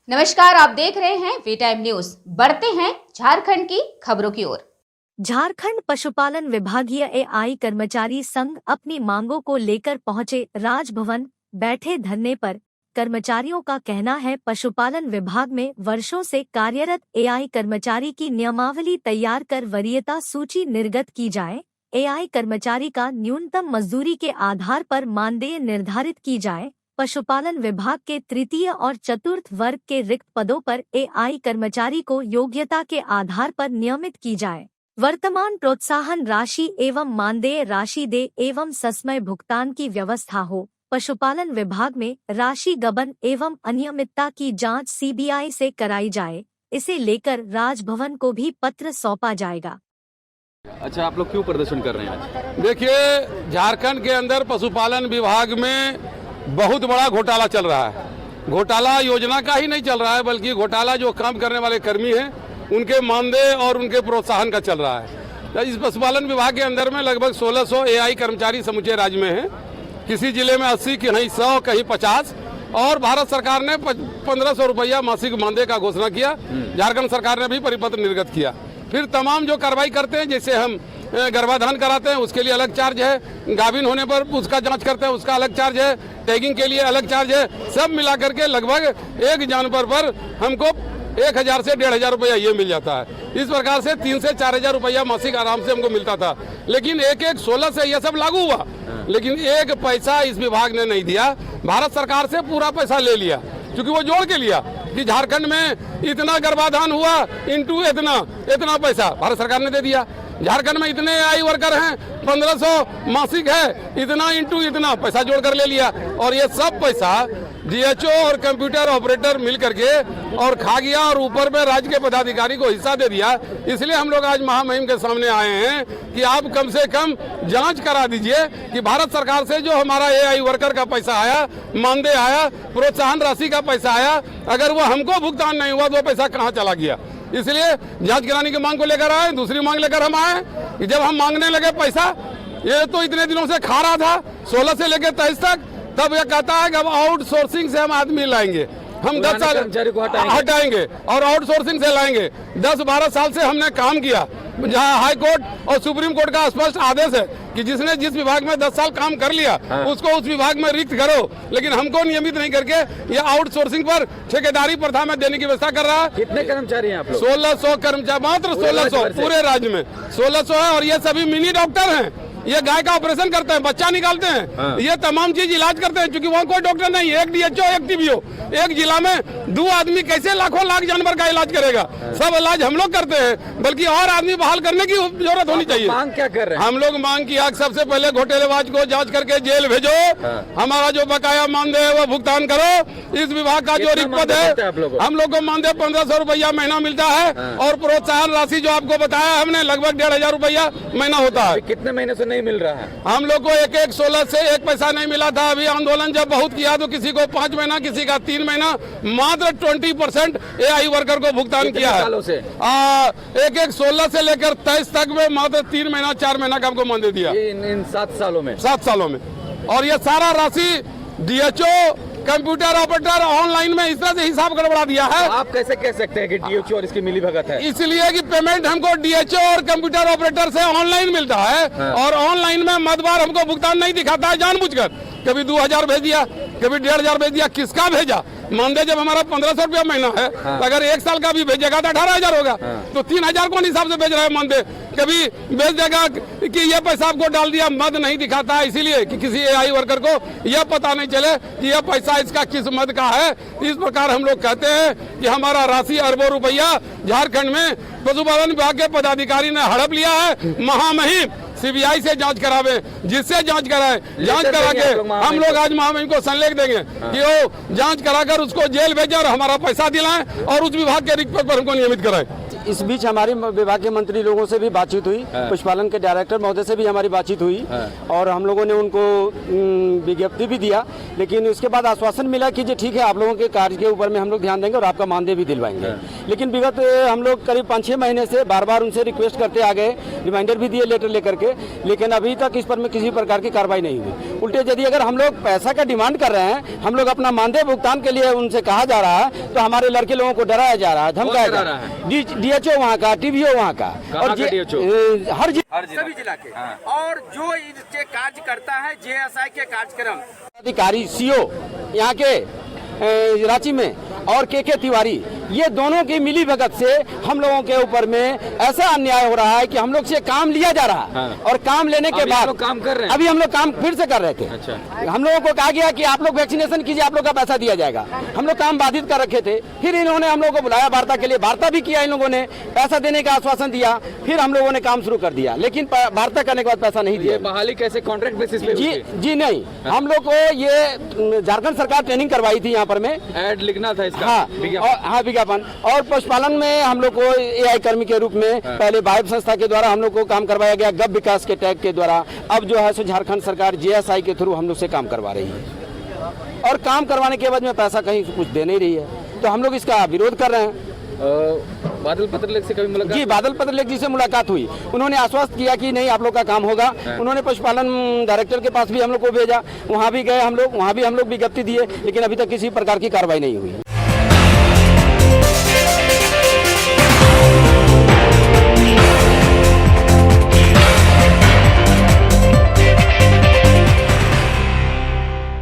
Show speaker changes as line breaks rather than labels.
नमस्कार, आप देख रहे हैं वी टाइम न्यूज। बढ़ते हैं झारखंड की खबरों की ओर।
झारखंड पशुपालन विभागीय एआई कर्मचारी संघ अपनी मांगों को लेकर पहुंचे राजभवन। बैठे धरने पर कर्मचारियों का कहना है, पशुपालन विभाग में वर्षों से कार्यरत एआई कर्मचारी की नियमावली तैयार कर वरीयता सूची निर्गत की जाए। एआई कर्मचारी का न्यूनतम मजदूरी के आधार पर मानदेय निर्धारित की जाए। पशुपालन विभाग के तृतीय और चतुर्थ वर्ग के रिक्त पदों पर एआई कर्मचारी को योग्यता के आधार पर नियमित की जाए। वर्तमान प्रोत्साहन राशि एवं मानदेय राशि दे एवं ससमय भुगतान की व्यवस्था हो। पशुपालन विभाग में राशि गबन एवं अनियमितता की जांच सीबीआई से कराई जाए। इसे लेकर राजभवन को भी पत्र सौंपा जाएगा।
अच्छा, आप लोग क्यों प्रदर्शन कर रहे हैं आज?
देखिए, झारखंड के अंदर पशुपालन विभाग में बहुत बड़ा घोटाला चल रहा है। घोटाला योजना का ही नहीं चल रहा है, बल्कि घोटाला जो काम करने वाले कर्मी हैं उनके मानदेय और उनके प्रोत्साहन का चल रहा है। इस पशुपालन विभाग के अंदर में लगभग 1600 एआई कर्मचारी समूचे राज्य में हैं। किसी जिले में 80, कहीं 100, कहीं 50, और भारत सरकार ने 1500 रुपया मासिक मानदेय का घोषणा किया। झारखंड सरकार ने भी परिपत्र निर्गत किया। फिर तमाम जो कार्रवाई करते हैं, जैसे हम गर्भाधान कराते हैं उसके लिए अलग चार्ज है, गाभिन होने पर उसका जांच करते हैं उसका अलग चार्ज है, टैगिंग के लिए अलग चार्ज है। सब मिला करके लगभग एक जानवर पर हमको 1000 से 1500 रुपया ये मिल जाता है। इस प्रकार से 3 से 4000 रुपया मासिक आराम से हमको मिलता था। लेकिन 16 से यह सब लागू हुआ, लेकिन एक पैसा इस विभाग ने नहीं दिया। भारत सरकार से पूरा पैसा ले लिया, क्योंकि वो जोड़ के लिया कि झारखंड में इतना गर्भाधान हुआ इंटू इतना पैसा भारत सरकार ने दे दिया। झारखंड में इतने एआई वर्कर हैं, 1500 मासिक है, इतना इंटू इतना पैसा जोड़कर ले लिया। और ये सब पैसा डीएचओ और कंप्यूटर ऑपरेटर मिल करके और खा गया, और ऊपर में राज्य के पदाधिकारी को हिस्सा दे दिया। इसलिए हम लोग आज महामहिम के सामने आए हैं कि आप कम से कम जांच करा दीजिए कि भारत सरकार से जो हमारा एआई वर्कर का पैसा आया, मानदेय आया, प्रोत्साहन राशि का पैसा आया, अगर वो हमको भुगतान नहीं हुआ तो वो पैसा कहाँ चला गया। इसलिए जांच कराने की मांग को लेकर आए। दूसरी मांग लेकर हम आए कि जब हम मांगने लगे पैसा, ये तो इतने दिनों से खा रहा था 16 से लेकर 23 तक, तब ये कहता है कि अब आउटसोर्सिंग से हम आदमी लाएंगे, हम 10 साल हटाएंगे और आउटसोर्सिंग से लाएंगे। 10-12 साल से हमने काम किया, जहां हाई कोर्ट और सुप्रीम कोर्ट का स्पष्ट आदेश है कि जिसने जिस विभाग में 10 साल काम कर लिया उसको उस विभाग में रिक्त करो। लेकिन हमको नियमित नहीं करके ये आउटसोर्सिंग पर ठेकेदारी प्रथा में देने की व्यवस्था कर रहा है।
कितने कर्मचारी हैं आप लोग?
1600 कर्मचारी, मात्र 1600 पूरे राज्य में 1600 है। और ये सभी मिनी डॉक्टर हैं। ये गाय का ऑपरेशन करते हैं, बच्चा निकालते हैं, ये तमाम चीज इलाज करते हैं, क्योंकि वहाँ कोई डॉक्टर नहीं है। एक डीएचओ, एक टीबीओ, एक जिला में 2 आदमी कैसे लाखों लाख जानवर का इलाज करेगा? सब इलाज हम लोग करते हैं, बल्कि और आदमी बहाल करने की जरूरत होनी चाहिए।
मांग क्या कर रहे हैं?
हम लोग मांग किया सबसे पहले घोटालेबाज को जांच करके जेल भेजो, हमारा जो बकाया मानदेय है वो भुगतान करो। इस विभाग का जो रिक्त पद है, हम लोग को मानदेय 1500 रुपया महीना मिलता है, और प्रोत्साहन राशि जो आपको बताया हमने लगभग 1500 रुपया महीना होता है।
कितने महीने से नहीं मिल रहा है?
हम लोग को 16 से एक पैसा नहीं मिला था। अभी आंदोलन जब बहुत किया तो किसी को 5 महीना, किसी का 3 महीना, मात्र 20% एआई वर्कर को भुगतान किया है। 16 से लेकर 23 तक में मात्र 3 महीना 4 महीना का हमको मानदेय दिया
इन 7 सालों में।
7 सालों में। और ये सारा राशि डीएचओ, कंप्यूटर ऑपरेटर ऑनलाइन में इस तरह से हिसाब गड़बड़ा दिया है।
आप कैसे कह सकते हैं कि डीएचओ और इसकी मिली भगत है?
इसलिए कि पेमेंट हमको डीएचओ और कंप्यूटर ऑपरेटर से ऑनलाइन मिलता है, और ऑनलाइन में मदबार हमको भुगतान नहीं दिखाता है जानबूझकर। कभी 2000 भेज दिया, कभी 1500 भेज दिया। किसका भेजा? मानदेय जब हमारा 1500 रुपया महीना है, तो अगर 1 साल का भी भेजेगा तो 18000 होगा। तो 3000 कौन हिसाब से भेज रहा है मानदेय? कभी भेज देगा कि ये पैसा आपको डाल दिया, मद नहीं दिखाता है, इसीलिए कि किसी एआई वर्कर को यह पता नहीं चले कि यह पैसा इसका किस मद का है। इस प्रकार हम लोग कहते हैं कि हमारा राशि अरबों रुपया झारखंड में पशुपालन विभाग के पदाधिकारी ने हड़प लिया है। महामहिम सीबीआई से जांच करावे, जिससे जांच कराए, जांच करा के हम लोग आज महामहिम को संलेख देंगे कि वो जांच कराकर उसको जेल भेजे और हमारा पैसा दिलाएं, और उस विभाग के रिक्त पद पर हमको नियमित कराएं।
इस बीच हमारी विभाग के मंत्री लोगों से भी बातचीत हुई, पशुपालन के डायरेक्टर महोदय से भी हमारी बातचीत हुई और हम लोगों ने उनको विज्ञप्ति भी दिया, लेकिन उसके बाद आश्वासन मिला कि जी ठीक है, आप लोगों के कार्य के ऊपर में हम लोग ध्यान देंगे और आपका मानदेय भी दिलवाएंगे। लेकिन विगत हम लोग करीब 5-6 महीने से बार बार उनसे रिक्वेस्ट करते आ गए, रिमाइंडर भी दिए लेटर लेकर के, लेकिन अभी तक इस पर में किसी प्रकार की कार्रवाई नहीं हुई। उल्टे यदि अगर हम लोग पैसा का डिमांड कर रहे हैं, हम लोग अपना मानदेय भुगतान के लिए उनसे कहा जा रहा है, तो हमारे लड़के लोगों को डराया जा रहा है, धमकाया जा रहा है। DHO वहाँ का, TVO वहाँ का, और हर
सभी जिला के और जो इसके कार्य करता है JSI के कार्यक्रम
अधिकारी CO यहाँ के रांची में और KK तिवारी, ये दोनों की मिली भगत से हम लोगों के ऊपर में ऐसा अन्याय हो रहा है कि हम लोग से काम लिया जा रहा है और काम लेने के बाद
काम कर रहे हैं।
अभी हम लोग काम फिर से कर रहे थे।
अच्छा।
हम लोगों को कहा गया कि आप लोग वैक्सीनेशन कीजिए, आप लोग का पैसा दिया जाएगा। हम लोग काम बाधित कर रखे थे, फिर इन्होंने हम लोगों को बुलाया वार्ता के लिए, वार्ता भी किया इन लोगों ने, पैसा देने का आश्वासन दिया, फिर हम लोगों ने काम शुरू कर दिया, लेकिन वार्ता करने के बाद पैसा नहीं दिया।
बहाली कैसे, कॉन्ट्रैक्ट बेसिस पे?
जी नहीं, हम लोग को ये झारखंड सरकार ट्रेनिंग करवाई थी यहाँ पर में,
ऐड लिखना था इसका।
हाँ विज्ञापन। और पशुपालन में हम लोग को AI कर्मी के रूप में पहले वाइब संस्था के द्वारा हम लोग को काम करवाया गया, गब विकास के टैग के द्वारा। अब जो है सो झारखंड सरकार JSI के थ्रू हम लोग से काम करवा रही है और काम करवाने के बाद में पैसा कहीं कुछ दे नहीं रही है, तो हम लोग इसका विरोध कर रहे हैं।
बादल पत्रलेख से कभी मुलाकात?
जी, बादल पत्रलेख जी से मुलाकात हुई, उन्होंने आश्वस्त किया कि नहीं, आप लोग का काम होगा। उन्होंने पशुपालन डायरेक्टर के पास भी हम लोग को भेजा, वहाँ भी गए हम लोग, वहाँ भी हम लोग विज्ञप्ति दिए, लेकिन अभी तक किसी प्रकार की कार्रवाई नहीं हुई।